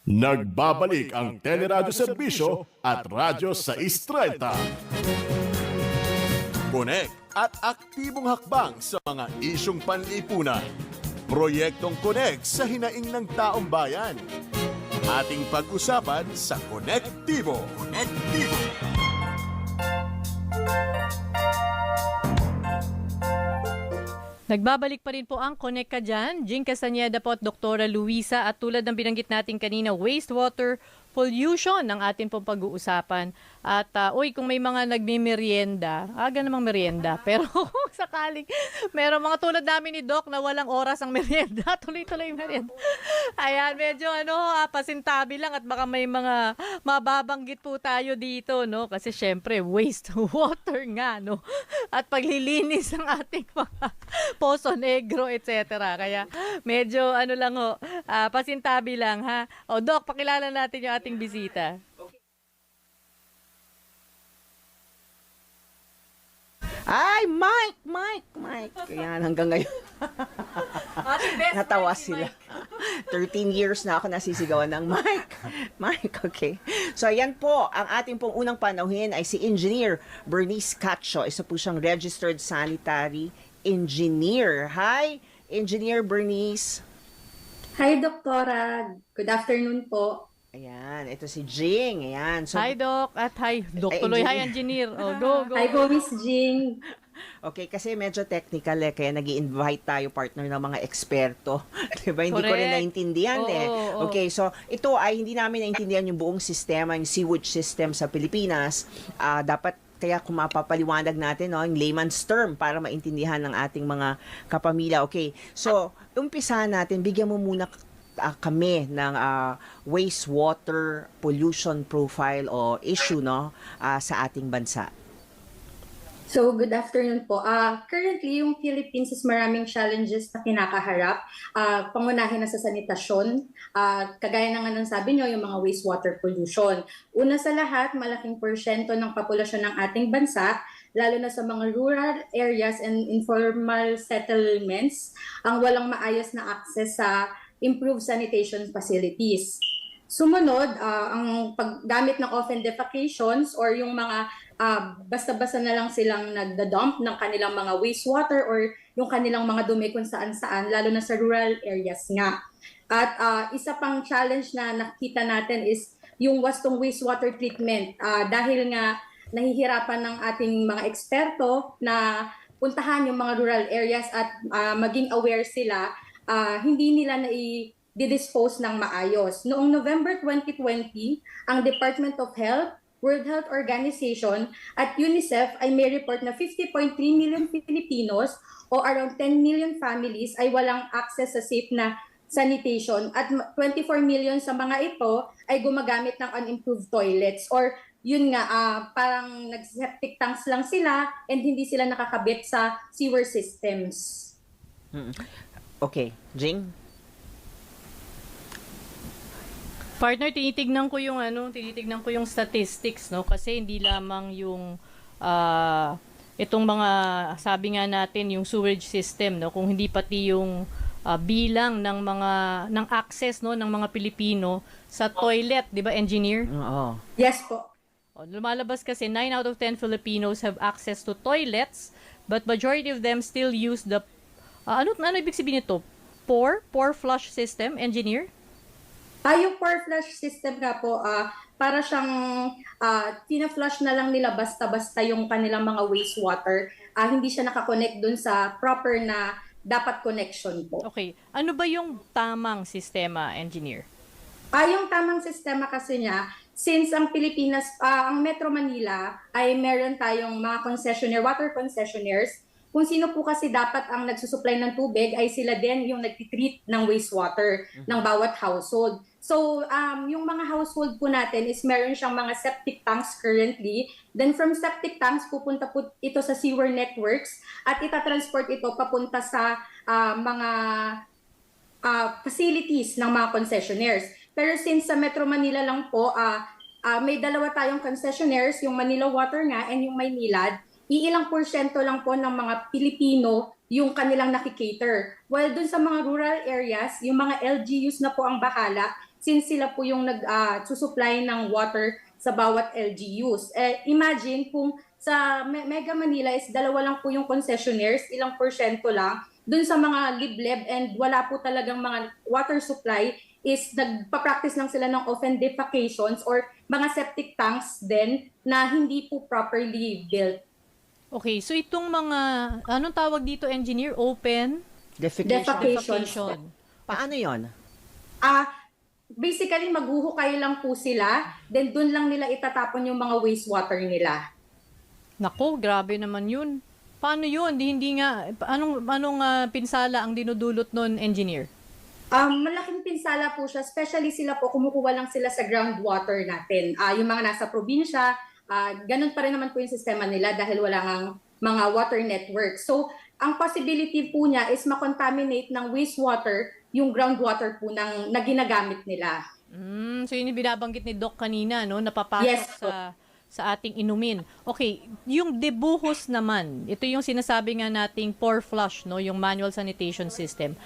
Nagbabalik ang Teleradyo Serbisyo at Radyo sa 630. Connect at aktibong hakbang sa mga isyong panlipunan. Proyektong Connect sa hinaing ng taong bayan. Ating pag-usapan sa Connectivo. Connectivo. Nagbabalik pa rin po ang Connect Ka Dyan. Jing Castañeda po at Doktora Luisa, at tulad ng binanggit natin kanina, wastewater pollution ang atin pong pag-uusapan. At kung may mga nagmimerienda, aga namang merienda, pero sakaling meron mga tulad namin ni Doc na walang oras ang merienda, tuloy-tuloy merienda. Ayan, medyo pasintabi lang at baka may mga mababanggit po tayo dito, no? Kasi syempre, wastewater nga, no? At paglilinis ng ating mga Poso Negro, etc. Kaya medyo pasintabi lang, ha? O Doc, pakilala natin yung ating bisita. Ay, Mike. Ayan, hanggang ngayon. Natawa sila. 13 years na ako nasisigawan ng Mike, okay. So, ayan po, ang ating pong unang panauhin ay si Engineer Bernice Cacho. Isa po siyang Registered Sanitary Engineer. Hi, Engineer Bernice. Hi, Doktora. Good afternoon po. Ayan, ito si Jing. Ayan. So, Hi, Doc. At hi, Doc. Tuloy, hi, Engineer. Oh, go. Hi po, Miss Jing. okay, kasi medyo technical kaya nag-i-invite tayo partner ng mga eksperto. Diba? Hindi ko rin Correct. naintindihan Oo. Okay, so ito ay hindi namin naintindihan yung buong sistema, yung sewage system sa Pilipinas. Dapat kaya kung mapapaliwanag natin, no, yung layman's term para maintindihan ng ating mga kapamilya. Okay, so umpisahan natin, bigyan mo muna kami ng wastewater pollution profile o issue, no, sa ating bansa. So, good afternoon po. Currently, yung Philippines is maraming challenges na kinakaharap. Pangunahin na sa sanitasyon. Kagaya na nga ng sabi nyo, yung mga wastewater pollution. Una sa lahat, malaking porsyento ng populasyon ng ating bansa, lalo na sa mga rural areas and informal settlements, ang walang maayos na access sa improved sanitation facilities. Sumunod, ang paggamit ng open defecations or yung mga basta-basta na lang silang nagda-dump ng kanilang mga wastewater or yung kanilang mga dumi kung saan-saan, lalo na sa rural areas nga. At isa pang challenge na nakita natin is yung wastong wastewater treatment. Dahil nga nahihirapan ng ating mga eksperto na puntahan yung mga rural areas at maging aware sila, hindi nila didispose ng maayos. Noong November 2020, ang Department of Health, World Health Organization at UNICEF ay may report na 50.3 million Filipinos o around 10 million families ay walang access sa safe na sanitation at 24 million sa mga ito ay gumagamit ng unimproved toilets or yun nga, parang nag-septic tanks lang sila and hindi sila nakakabit sa sewer systems. Okay, Jing? Partner, tinitignan ko yung statistics, no? Kasi hindi lamang yung itong mga sabi nga natin yung sewage system, no? Kung hindi pati yung bilang ng access, no, ng mga Pilipino sa toilet, 'di ba, Engineer? Oo. Yes po. Lumalabas kasi 9 out of 10 Filipinos have access to toilets, but majority of them still use the ano ibig sabihin nito? Poor flush system, Engineer? Yung pour flush system nga po, para siyang tina-flush na lang nila basta-basta yung kanilang mga wastewater. Hindi siya nakakonect dun sa proper na dapat connection po. Okay. Ano ba yung tamang sistema, Engineer? Yung tamang sistema kasi niya, since ang Pilipinas, ang Metro Manila ay meron tayong mga concessionaire, water concessionaires. Kung sino po kasi dapat ang nagsusupply ng tubig ay sila din yung nagtitreat ng wastewater ng bawat household. So, yung mga household po natin is meron siyang mga septic tanks currently. Then from septic tanks, pupunta po ito sa sewer networks at itatransport ito papunta sa mga facilities ng mga concessionaires. Pero since sa Metro Manila lang po, may dalawa tayong concessionaires, yung Manila Water nga and yung Maynilad. Iilang porsyento lang po ng mga Pilipino yung kanilang nakikater. While dun sa mga rural areas, yung mga LGUs na po ang bahala since sila po yung nag-susupply ng water sa bawat LGUs. Imagine kung sa Mega Manila is dalawa lang po yung concessionaires, ilang porsyento lang. Dun sa mga liblib and wala po talagang mga water supply is nagpa-practice lang sila ng often defecations or mga septic tanks din na hindi po properly built. Okay, so itong mga, anong tawag dito, engineer? Open? Defecation. Paano yon? Basically, maghuhukay lang po sila, then dun lang nila itatapon yung mga wastewater nila. Nako, grabe naman yun. Paano yun? Hindi nga, anong pinsala ang dinudulot nun, engineer? Malaking pinsala po siya, especially sila po, kumukuha lang sila sa groundwater natin. Yung mga nasa probinsya, ganun pa rin naman po yung sistema nila dahil wala ngang mga water network. So, ang possibility po niya is makontaminate ng wastewater yung groundwater po na ginagamit nila. So yun yung binabanggit ni Doc kanina, no? Napapasok Yes, sa ating inumin. Okay, yung debuhos naman, ito yung sinasabi nga nating pour flush, no? Yung manual sanitation system.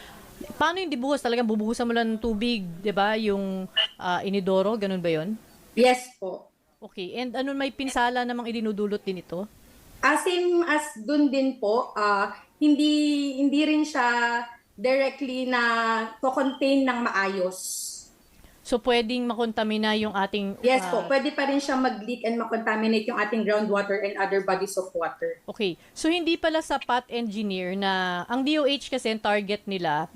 Paano yung debuhos? Talagang bubuhusan mo lang ng tubig, di ba? Yung inidoro, ganun ba yun? Yes po. Okay, and ano may pinsala namang idinudulot din ito? Same as dun din po, hindi rin siya directly na to-contain ng maayos. So pwedeng makontamina yung ating... Yes po, pwede pa rin siya mag-leak and makontaminate yung ating groundwater and other bodies of water. Okay, so hindi pala sapat, engineer, na ang DOH kasi ang target nila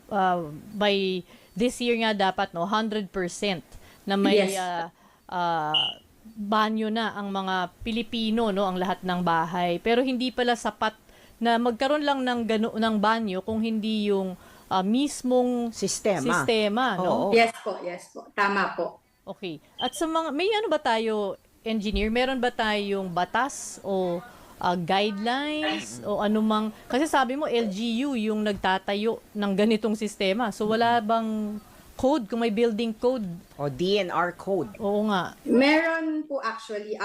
by this year nga dapat, no, 100% na may Yes. banyo na ang mga Pilipino, no, ang lahat ng bahay. Pero hindi pala sapat na magkaroon lang ng banyo kung hindi yung mismong sistema, no? Oo. Yes po. Tama po. Okay. At sa mga, may ano ba tayo, engineer? Meron ba tayong batas o guidelines o anumang, kasi sabi mo LGU yung nagtatayo ng ganitong sistema. So wala bang code, kung may building code? O DNR code. Oo nga. Meron po actually,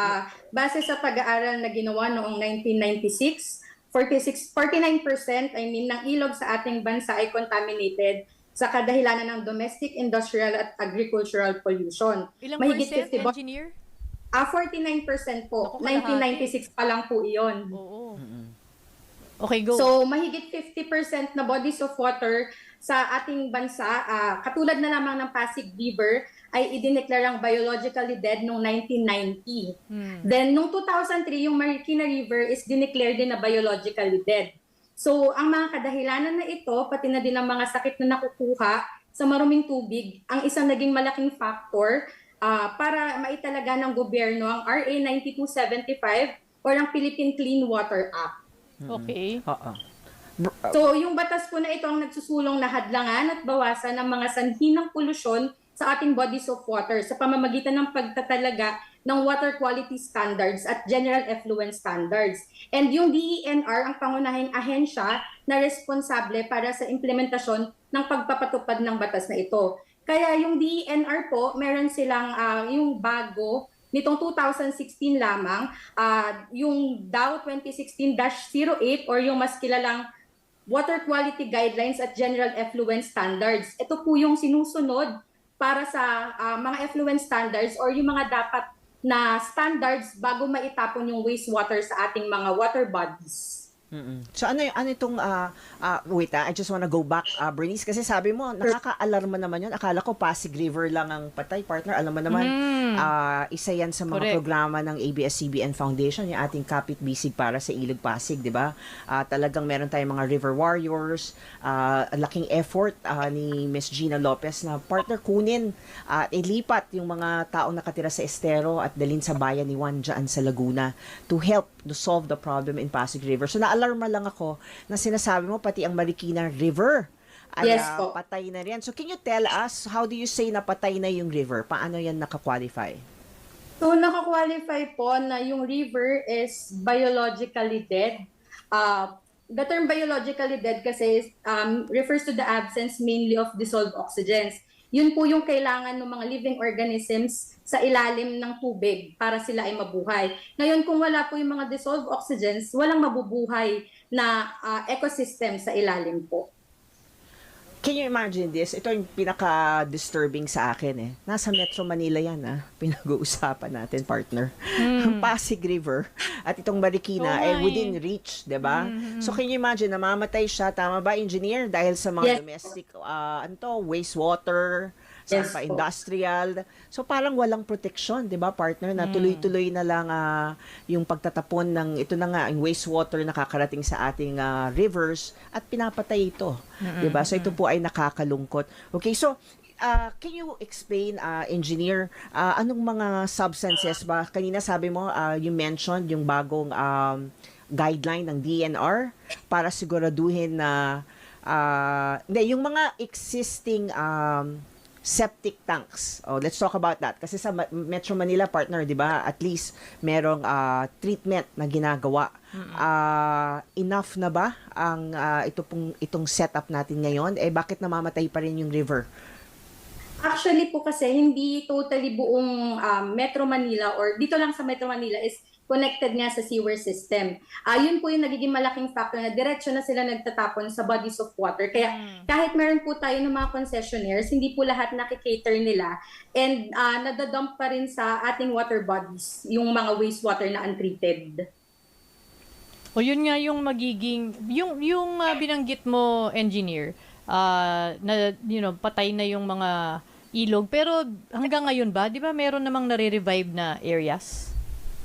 base sa pag-aaral na ginawa noong 1996, 49% ng ilog sa ating bansa ay contaminated sa kadahilanan ng domestic, industrial at agricultural pollution. Ilang Mahigit percent, 50 engineer? 49% po. Naku, kalahati. 1996 pa lang po iyon. Oo. Okay, go. So, mahigit 50% na bodies of water sa ating bansa, katulad na lamang ng Pasig River, ay idineklarang biologically dead noong 1990. Then, noong 2003, yung Marikina River is dineclared din na biologically dead. So, ang mga kadahilanan na ito, pati na din ang mga sakit na nakukuha sa maruming tubig, ang isang naging malaking factor para maitalaga ng gobyerno ang RA 9275 or ang Philippine Clean Water Act. Okay. So, yung batas po na ito ang nagsusulong na hadlangan at bawasan ng mga sanhi ng polusyon sa ating bodies of water sa pamamagitan ng pagtatalaga ng water quality standards at general effluent standards. And yung DENR ang pangunahing ahensya na responsable para sa implementasyon ng pagpapatupad ng batas na ito. Kaya yung DENR po, meron silang yung bago nitong 2016 lamang, yung DAO 2016-08 or yung mas kilalang Water Quality Guidelines at General Effluent Standards. Ito po yung sinusunod para sa mga effluent standards or yung mga dapat na standards bago maitapon yung wastewater sa ating mga water bodies. So ano itong wait, I just wanna go back, Bernice, kasi sabi mo nakaka-alarma naman yun. Akala ko Pasig River lang ang patay, partner. Alam mo naman, isa yan sa mga Correct. programa ng ABS-CBN Foundation, yung ating Kapit Bisig para sa Ilog Pasig, di ba? Talagang meron tayong mga river warriors, laking effort ni Miss Gina Lopez na partner kunin at ilipat yung mga taong nakatira sa estero at dalhin sa bayan ni Juan dyan sa Laguna to help to solve the problem in Pasig River. So na-alarma lang ako na sinasabi mo pati ang Marikina River ay Yes po. patay na rin. So can you tell us, how do you say na patay na yung river? Paano yan naka-qualify? So, nakakwalify po na yung river is biologically dead. The term biologically dead kasi refers to the absence mainly of dissolved oxygens. Yun po yung kailangan ng mga living organisms sa ilalim ng tubig para sila ay mabuhay. Ngayon, kung wala po yung mga dissolved oxygens, walang mabubuhay na ecosystem sa ilalim po. Can you imagine this? Ito yung pinaka-disturbing sa akin eh. Nasa Metro Manila yan pinag-uusapan natin, partner. Pasig River at itong Marikina within reach, 'di ba? So can you imagine, namamatay siya, tama ba, engineer? Dahil sa mga domestic wastewater, sa Yes po. industrial. So parang walang protection, 'di ba, partner? Na tuloy-tuloy na lang yung pagtatapon ng ito na nga yung wastewater nakakarating sa ating rivers at pinapatay ito, 'di ba? So ito po ay nakakalungkot. Okay, so can you explain, engineer, anong mga substances ba? Kanina sabi mo, you mentioned yung bagong guideline ng DNR para siguraduhin na yung mga existing septic tanks. Oh, let's talk about that. Kasi sa Metro Manila, partner, 'di ba? At least merong treatment na ginagawa. Enough na ba ang itong setup natin ngayon? Bakit namamatay pa rin yung river? Actually po kasi hindi totally buong Metro Manila or dito lang sa Metro Manila is connected nga sa sewer system. Yun po yung nagiging malaking factor na diretso na sila nagtatapon sa bodies of water. Kaya kahit meron po tayo ng mga concessionaires, hindi po lahat nakikater nila and nadadump pa rin sa ating water bodies yung mga wastewater na untreated. O yun nga yung magiging, yung binanggit mo, engineer, na patay na yung mga ilog. Pero hanggang ngayon ba, di ba meron namang nare-revive na areas?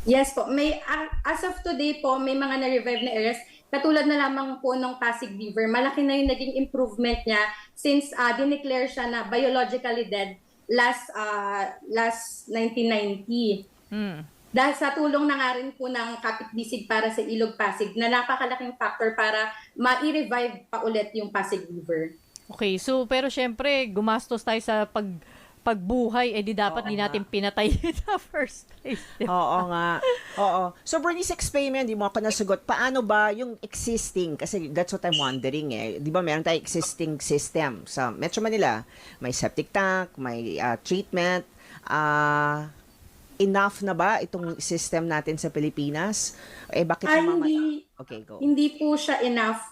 Yes po, may as of today po may mga na-revive na areas katulad na lamang po ng Pasig River. Malaki na yung naging improvement niya since dineclare siya na biologically dead last 1990. Dahil sa tulong na nga rin po ng Kapit-Bisig para sa Ilog Pasig na napakalaking factor para ma-revive pa ulit yung Pasig River. Okay, so pero syempre gumastos tayo sa pagbuhay, di dapat di natin pinatay sa first place. Oo nga. Oo. So, Bernice, explain mo yan, di mo ako nasagot. Paano ba yung existing, kasi that's what I'm wondering Di ba meron tayong existing system sa Metro Manila? May septic tank, may treatment. Enough na ba itong system natin sa Pilipinas? Bakit Okay, go. Hindi po siya enough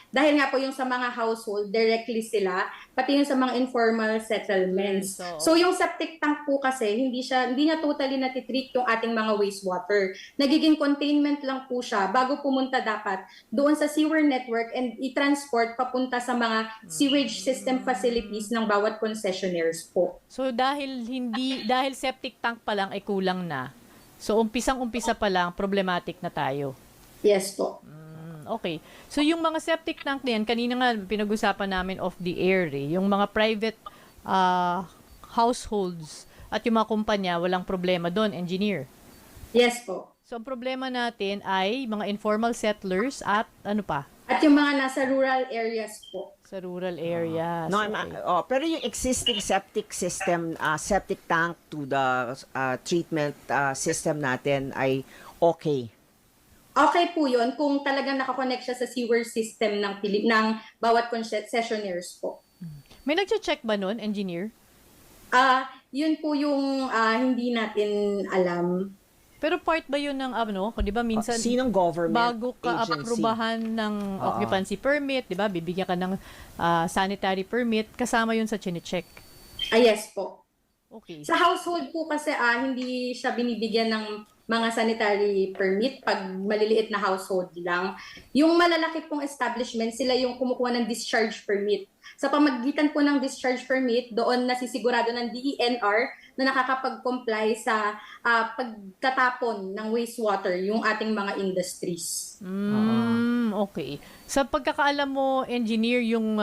dahil nga po yung sa mga household, directly sila, pati yung sa mga informal settlements. So yung septic tank po kasi, hindi niya totally natitreat yung ating mga wastewater. Nagiging containment lang po siya bago pumunta dapat doon sa sewer network and i-transport papunta sa mga sewage system facilities ng bawat concessionaires po. So dahil septic tank pa lang ay kulang na. So umpisang-umpisa pa lang problematic na tayo. Yes po. Okay. So yung mga septic tank na yan, kanina nga pinag-usapan namin off the air yung mga private households at yung mga kumpanya, walang problema doon, engineer. Yes po. So ang problema natin ay mga informal settlers at ano pa? At yung mga nasa rural areas po. Sa rural areas. No, okay. pero yung existing septic system, septic tank to the treatment system natin ay okay. Okay po yun kung talagang nakakonect siya sa sewer system ng bawat concessionaires po. May nagche-check ba nun, engineer? Yun po yung hindi natin alam. Pero part ba yun ng di ba minsan Sinong government bago ka agency? aprubahan ng occupancy permit, di ba, bibigyan ka ng sanitary permit, kasama yun sa chine-check. Yes po. Okay. Sa household po kasi hindi siya binibigyan ng mga sanitary permit pag maliliit na household lang. Yung malalaki pong establishment, sila yung kumukuha ng discharge permit. Sa pamagitan po ng discharge permit, doon nasisigurado ng DENR na nakakapag-comply sa pagtatapon ng wastewater yung ating mga industries. Okay. Sa pagkakaalam mo, engineer, yung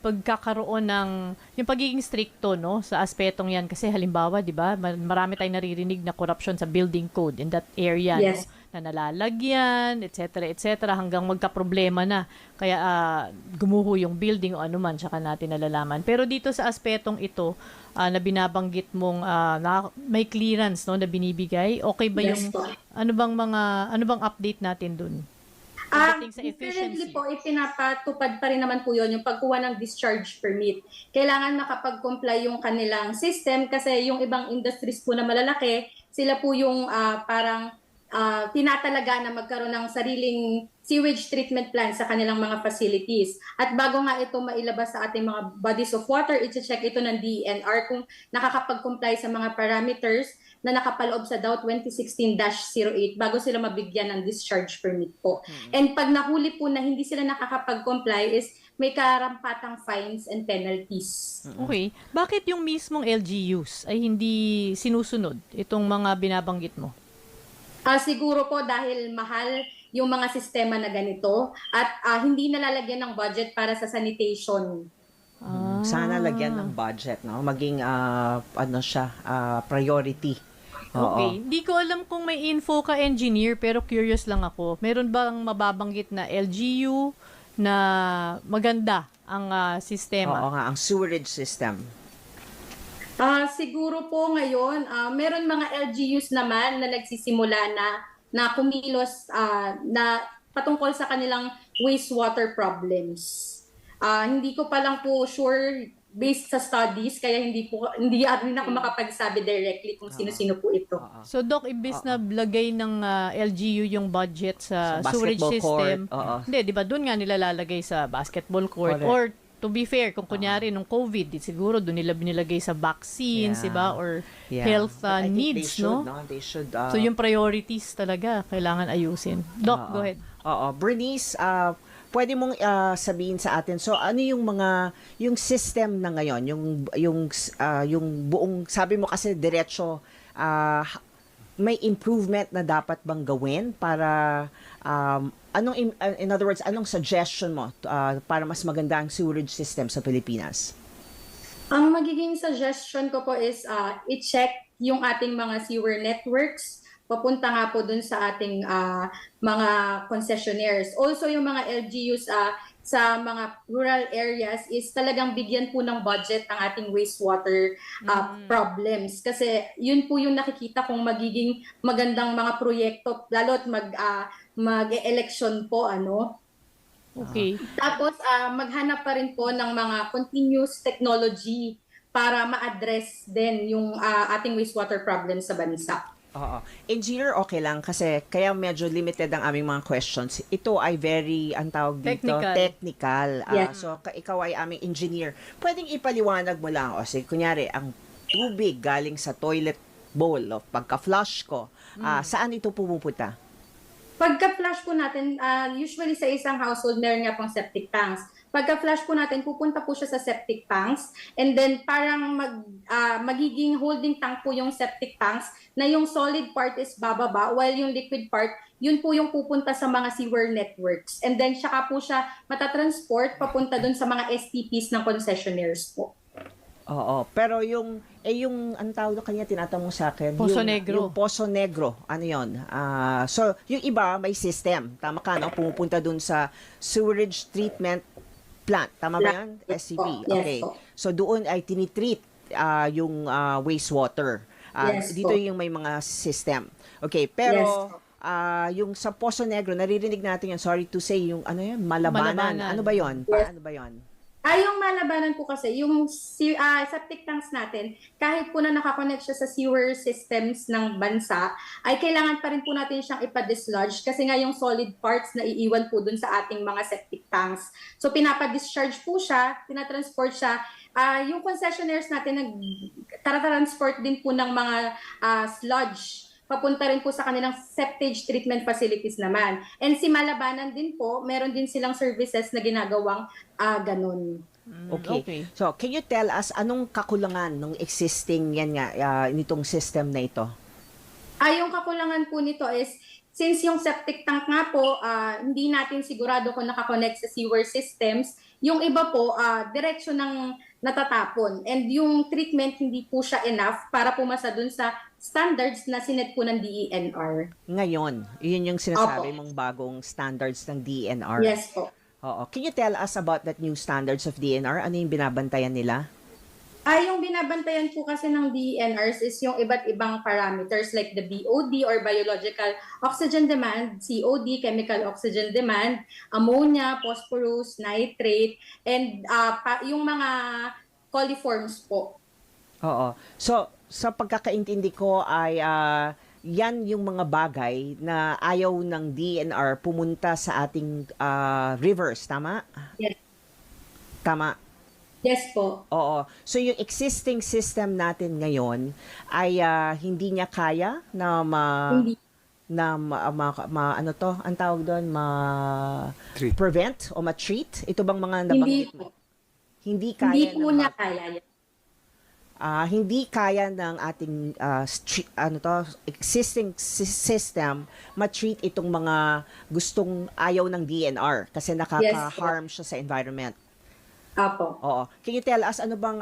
pagkakaroon ng yung pagiging stricto sa aspetong yan, kasi halimbawa, 'di ba, marami tayong naririnig na corruption sa building code in that area, yes. Na nalalagyan, etc. hanggang magka-problema na kaya gumuho yung building o anuman, tsaka natin nalalaman. Pero dito sa aspetong ito na binabanggit mong may clearance na binibigay, okay ba yes, yung ano bang update natin dun? pagdating sa Currently efficiency? po, ipinapatupad pa rin naman po yun, yung pagkuha ng discharge permit. Kailangan makapag-comply yung kanilang system kasi yung ibang industries po na malalaki, sila po yung parang tinatalaga na magkaroon ng sariling sewage treatment plant sa kanilang mga facilities. At bago nga ito mailabas sa ating mga bodies of water, i-check ito ng DENR kung nakakapag-comply sa mga parameters na nakapaloob sa DAO 2016-08 bago sila mabigyan ng discharge permit po. And pag nahuli po na hindi sila nakakapag-comply is may karampatang fines and penalties. Okay. Bakit yung mismong LGUs ay hindi sinusunod itong mga binabanggit mo? Siguro po dahil mahal yung mga sistema na ganito at hindi nalalagyan ng budget para sa sanitation. Sana lagyan ng budget, no? Maging priority. Okay. Hindi ko alam kung may info ka, engineer, pero curious lang ako. Meron bang mababanggit na LGU na maganda ang sistema? Oo nga, ang sewerage system. Siguro po ngayon, meron mga LGUs naman na nagsisimula na kumilos na patungkol sa kanilang wastewater problems. Hindi ko pa lang po sure based sa studies kaya hindi rin ako makapagsabi directly kung sino-sino po ito. So, Doc, imbis na lagay ng LGU yung budget sa sewerage basketball system, court, hindi, di ba, doon nga nilalagay sa basketball court. Correct. Or, to be fair, kung kunyari, nung COVID, siguro doon nila binilagay sa vaccines, Yeah. di ba, or Yeah. health But I think needs, they should, no? They should, So, yung priorities talaga, kailangan ayusin. Doc, go ahead. Oo. Bernice, pwede mong sabihin sa atin, so ano yung system na ngayon, yung buong, sabi mo kasi diretso, may improvement na dapat bang gawin para, in other words, anong suggestion mo para mas maganda ang sewerage system sa Pilipinas? Ang magiging suggestion ko po is i-check yung ating mga sewer networks, papunta nga po dun sa ating mga concessionaires. Also, yung mga LGUs sa mga rural areas is talagang bigyan po ng budget ang ating wastewater problems. Kasi yun po yung nakikita kong magiging magandang mga proyekto, lalo't mag-election po, Okay. Tapos, maghanap pa rin po ng mga continuous technology para ma-address din yung ating wastewater problems sa bansa. Oo. Engineer, okay lang kasi kaya medyo limited ang aming mga questions. Ito ay very, ang tawag dito, technical. Yes. So, ikaw ay aming engineer. Pwedeng ipaliwanag mo lang, o sige, kunyari, ang tubig galing sa toilet bowl, o pagka-flush ko, saan ito pumupunta? Pagka-flush po natin, usually sa isang household, meron nga pong septic tanks. Pagka-flush po natin, pupunta po siya sa septic tanks and then parang magiging holding tank po yung septic tanks na yung solid part is bababa while yung liquid part, yun po yung pupunta sa mga sewer networks. And then saka po siya matatransport papunta dun sa mga STPs ng concessionaires po. Oo, pero yung ang tawag na kanya tinatanong sa akin, Poso Negro. Yung Poso Negro, ano yun? So, yung iba may system, tama ka, no? Pumupunta dun sa sewerage treatment plant, tama ba yan? SCP. Yes, Okay. po. So, doon ay tinitreat yung wastewater. Yes, dito po. yung may mga system. Okay, pero yung sa Poso Negro, naririnig natin yan, sorry to say, yung ano yan, Malabanan. Malabanan. Ano ba yun? Yes. Paano ba yun? Yung malabanan po kasi, yung septic tanks natin, kahit po na nakakonect siya sa sewer systems ng bansa, ay kailangan pa rin po natin siyang ipa-dislodge kasi nga yung solid parts na iiwan po dun sa ating mga septic tanks. So pinapa-discharge po siya, tinatransport siya. Yung concessionaires natin, nag-transport din po ng mga sludge papunta rin po sa kanilang septage treatment facilities naman. And si Malabanan din po, meron din silang services na ginagawang ganun. Okay. So, can you tell us anong kakulangan ng existing nitong system na ito? Yung kakulangan po nito is since yung septic tank nga po, hindi natin sigurado kung nakakonect sa sewer systems, yung iba po, diretso ng natatapon. And yung treatment, hindi po siya enough para pumasa dun sa standards na sinet po ng DENR. Ngayon, yun yung sinasabi Opo. mong bagong standards ng DENR. Yes po. Oo. Can you tell us about that new standards of DENR? Ano yung binabantayan nila? Yung binabantayan po kasi ng DENRs is yung iba't ibang parameters like the BOD or biological oxygen demand, COD, chemical oxygen demand, ammonia, phosphorus, nitrate, and yung mga coliforms po. Oo. So, sa pagkakaintindi ko ay yan yung mga bagay na ayaw ng DNR pumunta sa ating rivers, tama? Yes. Tama. Yes po. Oo. So yung existing system natin ngayon ay hindi niya kaya na Hindi. ano to, ang tawag doon, prevent o ma-treat ito bang mga Hindi nabanggit po. mo? Hindi kaya Hindi po ng niya kaya yan. hindi kaya ng ating existing system ma-treat itong mga gustong ayaw ng DNR kasi nakaka-harm siya sa environment. Apo. Oo. Can you tell us ano bang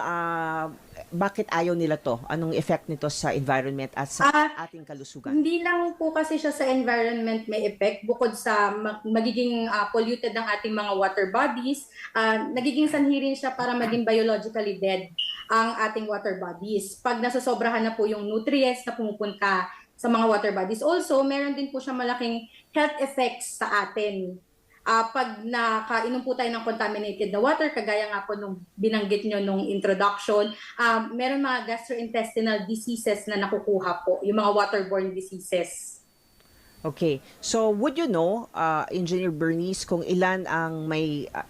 bakit ayaw nila to? Anong effect nito sa environment at sa ating kalusugan? Hindi lang po kasi siya sa environment may effect bukod sa magiging polluted ng ating mga water bodies, nagiging sanhi rin siya para maging biologically dead ang ating water bodies. Pag nasosobrahan na po yung nutrients na pumupunta sa mga water bodies. Also, meron din po siya malaking health effects sa atin. Pag nakainom po tayo ng contaminated na water, kagaya nga po nung binanggit nyo nung introduction, meron mga gastrointestinal diseases na nakukuha po, yung mga waterborne diseases. Okay. So, would you know, Engineer Bernice, kung ilan ang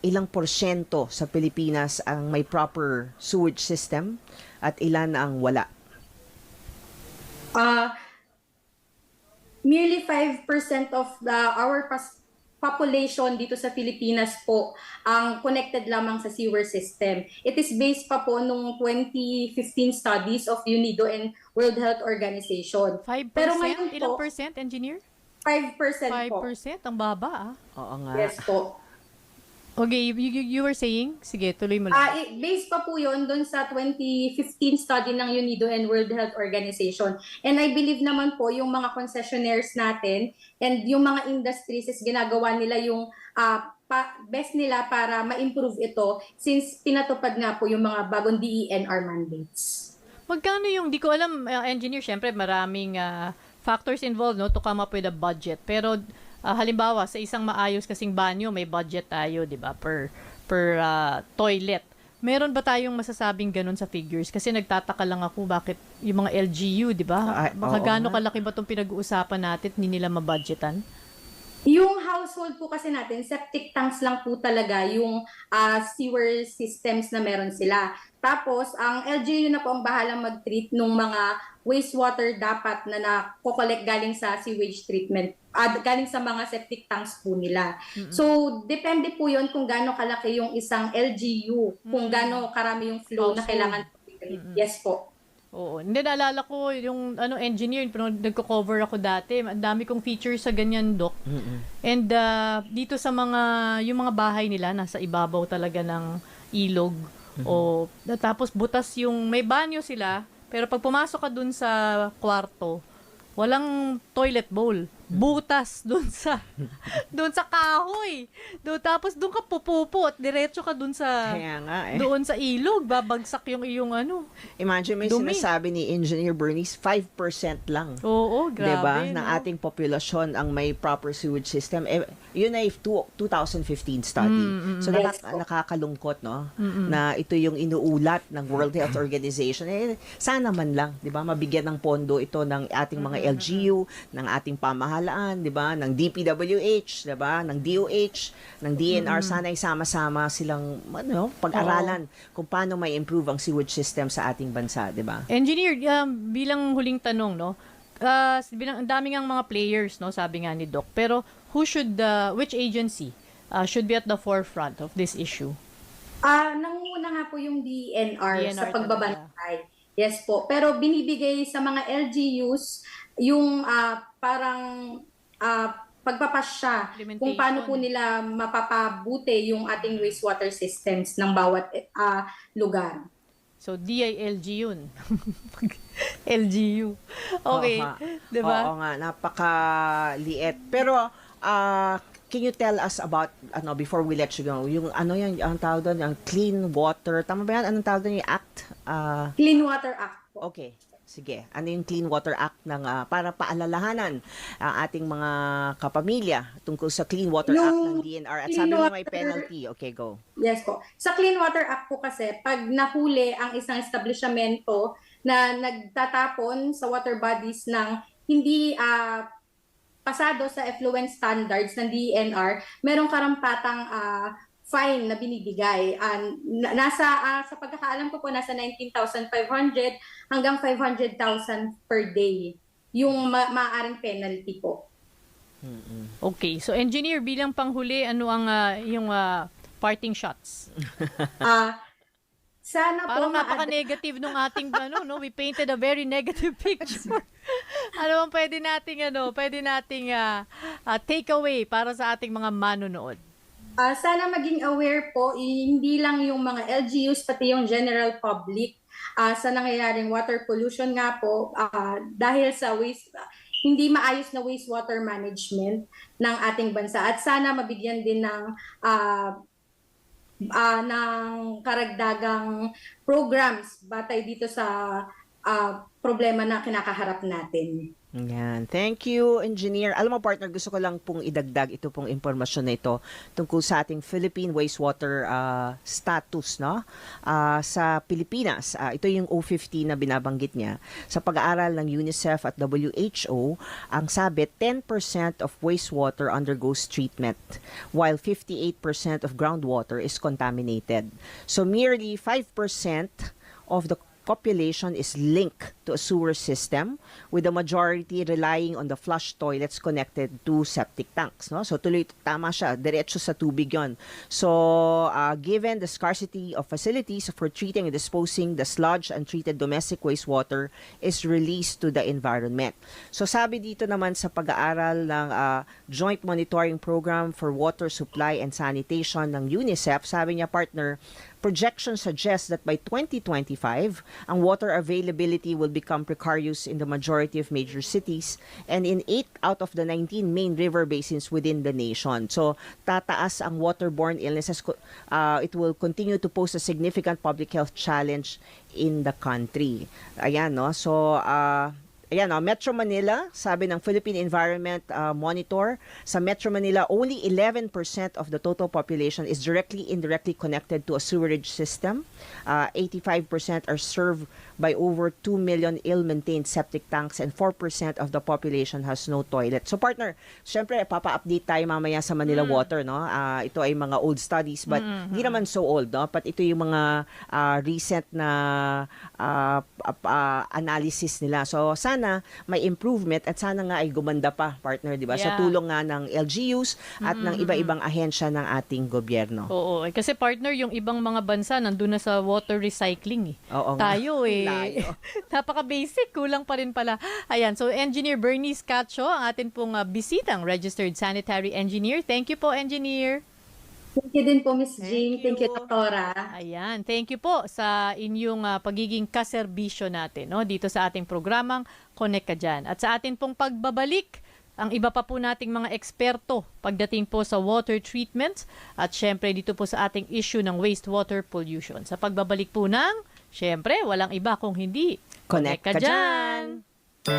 ilang porsyento sa Pilipinas ang may proper sewage system at ilan ang wala? Merely 5% of our population dito sa Pilipinas po ang connected lamang sa sewer system. It is based pa po nung 2015 studies of UNIDO and World Health Organization. 5%? Pero ngayon Ilang po, percent, engineer? 5% po. 5%? Ang baba Oo nga. Yes po. Okay, you were saying? Sige, tuloy mo lang. Based pa po yun dun sa 2015 study ng UNIDO and World Health Organization. And I believe naman po yung mga concessionaires natin and yung mga industries is ginagawa nila yung best nila para ma-improve ito since pinatupad nga po yung mga bagong DENR mandates. Magkano yung, di ko alam, engineer, syempre maraming factors involved no, to come up with a budget. Pero halimbawa, sa isang maayos kasing banyo, may budget tayo, di ba, per toilet. Meron ba tayong masasabing ganun sa figures? Kasi nagtataka lang ako bakit yung mga LGU, di ba? Gaano kalaki ba itong pinag-uusapan natin, hindi nila mabudgetan? Yung household po kasi natin, septic tanks lang po talaga yung sewer systems na meron sila. Tapos, ang LGU na po ang bahalang mag-treat ng mga wastewater dapat na nakokollect galing sa sewage treatment, galing sa mga septic tanks po nila. Mm-hmm. So, depende po yun kung gaano kalaki yung isang LGU, kung gaano karami yung flow na kailangan po. Mm-hmm. Yes po. Oo. Hindi, naalala ko yung engineer, pero nagko-cover ako dati. Ang dami kong features sa ganyan, Doc. Mm-hmm. And dito sa yung mga bahay nila, nasa ibabaw talaga ng ilog. Mm-hmm. Tapos butas yung, may banyo sila, pero pag pumasok ka dun sa kwarto, walang toilet bowl. Butas dun sa kahoy. Tapos dun ka pupupot, diretso ka dun sa Kaya nga, doon sa ilog, babagsak yung iyong Imagine may dumi. sinasabi ni Engineer Bernice, 5% lang. Oo, grabe. Diba? No? Ng ating populasyon ang may proper sewage system. Yun ay 2015 study. So nakakalungkot, no? Na ito yung inuulat ng World Health Organization. Sana man lang, 'di ba? Mabigyan ng pondo ito ng ating mga LGU, ng ating pamahalaan, 'di ba? Ng DPWH, 'di ba? Ng DOH, ng DNR, sana isama-sama silang pag-aralan kung paano may improve ang sewage system sa ating bansa, 'di ba? Engineer, bilang huling tanong, no? Bilang ang daming ang mga players, no, sabi nga ni Doc. Pero which agency should be at the forefront of this issue? Nangunguna nga po yung DNR sa pagbabantay. Yes po. Pero binibigay sa mga LGUs yung parang pagpapasya kung paano po nila mapapabuti yung ating wastewater systems ng bawat lugar. So, DILG yun. LGU. Okay. Diba? Oo nga, napakaliit. Pero, can you tell us about, before we let you go, yung ang tawag doon, yung clean water, tama ba yan? Anong tawag doon yung act? Clean Water Act po. Okay. Sige, ano yung Clean Water Act para paalalahanan ang ating mga kapamilya tungkol sa Clean Water Act ng DNR at sabi mo may penalty. Okay, go. Yes po. Sa Clean Water Act po kasi, pag nahuli ang isang establishmento na nagtatapon sa water bodies ng hindi pasado sa effluent standards ng DNR, merong karampatang fine na binibigay. Sa pagkakaalam ko po, nasa 19,500 hanggang 500,000 per day yung maaaring penalty po. Okay, so engineer, bilang panghuli, ano ang yung parting shots? Sana Parang po napaka-negative nung ating we painted a very negative picture. Ano bang pwede nating take away para sa ating mga manonood? Sana maging aware po, hindi lang yung mga LGUs, pati yung general public sa nangyayaring water pollution nga po dahil sa hindi maayos na wastewater management ng ating bansa. At sana mabigyan din ng karagdagang programs batay dito sa problema na kinakaharap natin. Yan. Thank you, Engineer. Alam mo, partner, gusto ko lang pong idagdag ito pong impormasyon na ito tungkol sa ating Philippine wastewater status, no? Sa Pilipinas, ito yung O50 na binabanggit niya. Sa pag-aaral ng UNICEF at WHO, ang sabi, 10% of wastewater undergoes treatment, while 58% of groundwater is contaminated. So, merely 5% of the population is linked to a sewer system, with the majority relying on the flush toilets connected to septic tanks. No? So tuloy, tama siya, diretso sa tubig yon. So given the scarcity of facilities for treating and disposing the sludge and treated domestic wastewater is released to the environment. So sabi dito naman sa pag-aaral ng Joint Monitoring Program for Water Supply and Sanitation ng UNICEF, sabi niya, partner, projections suggest that by 2025, ang water availability will become precarious in the majority of major cities and in 8 out of the 19 main river basins within the nation. So, tataas ang waterborne illnesses. It will continue to pose a significant public health challenge in the country. Ayan, no? So, Metro Manila, sabi ng Philippine Environment Monitor, sa Metro Manila, only 11% of the total population is indirectly connected to a sewerage system. 85% are served by over 2 million ill-maintained septic tanks and 4% of the population has no toilet. So partner, syempre, papa-update tayo mamaya sa Manila Water, no? Ito ay mga old studies, but hindi naman so old, no? But ito yung mga recent na analysis nila. So sana may improvement at sana nga ay gumanda pa, partner, di ba? Sa Yeah. tulong nga ng LGUs at ng iba-ibang ahensya ng ating gobyerno. Oo, kasi partner, yung ibang mga bansa nandun na sa water recycling. Oo nga. Tayo Layo. napaka-basic, kulang pa rin pala. Ayan, so Engineer Bernice Cacho, ang atin pong bisitang registered sanitary engineer. Thank you po, Engineer. Thank you din po, Ms. Jean. Thank Thank you, you. Doktora. Ayan, thank you po sa inyong pagiging kaserbisyo natin, no, dito sa ating programang Connect Ka Dyan. At sa atin pong pagbabalik, ang iba pa po nating mga eksperto pagdating po sa water treatment at syempre dito po sa ating issue ng wastewater pollution. Sa pagbabalik po ng, syempre, walang iba kung hindi Connect Ka Dyan! Dyan!